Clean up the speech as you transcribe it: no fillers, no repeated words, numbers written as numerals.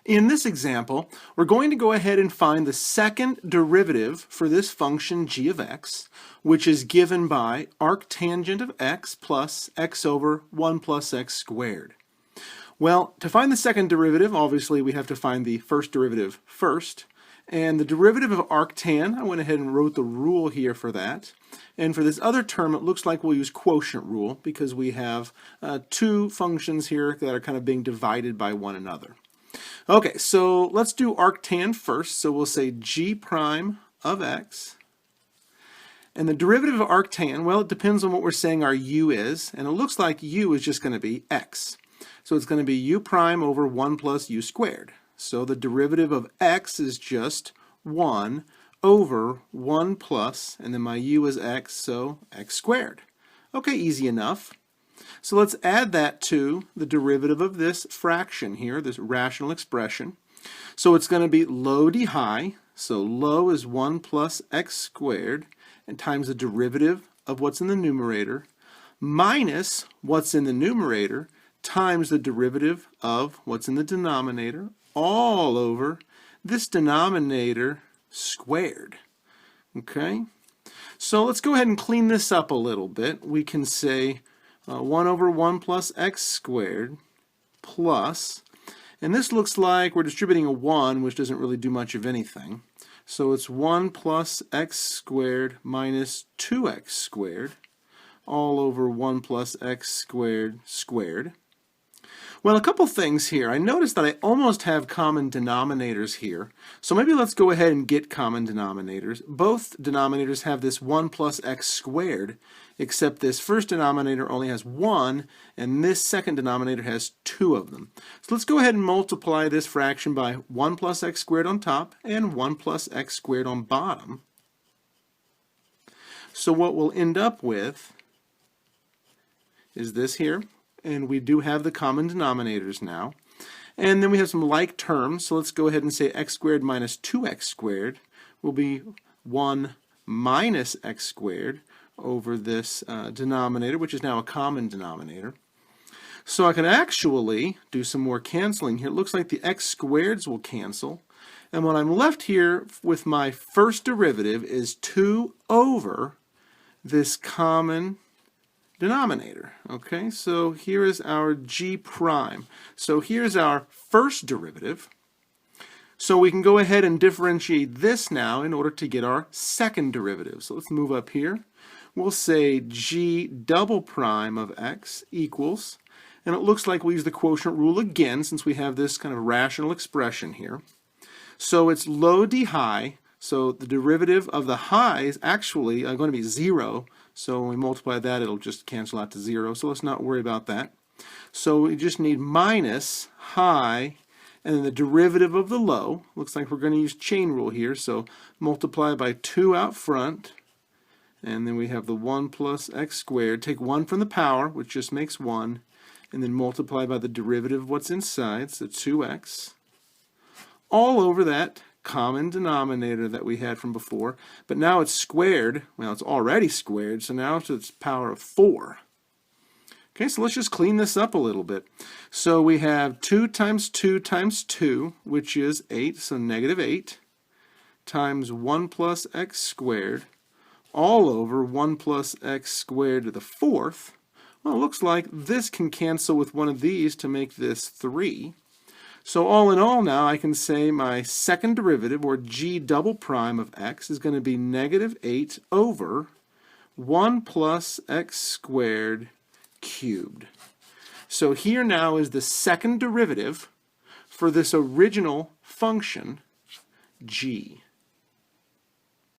In this example, we're going to go ahead and find the second derivative for this function g of x, which is given by arctangent of x plus x over 1 plus x squared. Well, to find the second derivative, obviously we have to find the first derivative first. And the derivative of arctan, I went ahead and wrote the rule here for that. And for this other term, it looks like we'll use quotient rule because we have two functions here that are kind of being divided by one another. Okay, so let's do arctan first. So we'll say g prime of x. And the derivative of arctan, well, it depends on what we're saying our u is. And it looks like u is just going to be x. So it's going to be u prime over 1 plus u squared. So the derivative of x is just 1 over 1 plus, and then my u is x, so x squared. Okay, easy enough. So let's add that to the derivative of this fraction here, this rational expression. So it's going to be low d high. So low is 1 plus x squared, and times the derivative of what's in the numerator, minus what's in the numerator, times the derivative of what's in the denominator, all over this denominator squared. Okay? So let's go ahead and clean this up a little bit. We can say 1 over 1 plus x squared plus, and this looks like we're distributing a 1, which doesn't really do much of anything. So it's 1 plus x squared minus 2x squared, all over 1 plus x squared squared. Well, a couple things here. I noticed that I almost have common denominators here. So maybe let's go ahead and get common denominators. Both denominators have this 1 plus x squared, except this first denominator only has 1, and this second denominator has 2 of them. So let's go ahead and multiply this fraction by 1 plus x squared on top and 1 plus x squared on bottom. So what we'll end up with is this here. And we do have the common denominators now. And then we have some like terms, so let's go ahead and say x squared minus 2x squared will be 1 minus x squared over this denominator, which is now a common denominator. So I can actually do some more canceling here. It looks like the x squareds will cancel. And what I'm left here with my first derivative is 2 over this common denominator. Okay, so here is our g prime. So here's our first derivative. So we can go ahead and differentiate this now in order to get our second derivative. So let's move up here. We'll say g double prime of x equals, and it looks like we use the quotient rule again since we have this kind of rational expression here. So it's low d high. So the derivative of the high is actually going to be 0. So when we multiply that, it'll just cancel out to 0. So let's not worry about that. So we just need minus high, and then the derivative of the low. Looks like we're going to use chain rule here. So multiply by 2 out front, and then we have the 1 plus x squared. Take 1 from the power, which just makes 1, and then multiply by the derivative of what's inside, so 2x, all over that common denominator that we had from before, but now it's squared. Well, it's already squared, so now it's its power of 4. Okay, so let's just clean this up a little bit. So we have 2 times 2 times 2, which is 8, so negative 8, times 1 plus x squared, all over 1 plus x squared to the 4th. Well, it looks like this can cancel with one of these to make this 3. So all in all now, I can say my second derivative, or g double prime of x, is going to be negative 8 over 1 plus x squared cubed. So here now is the second derivative for this original function, g.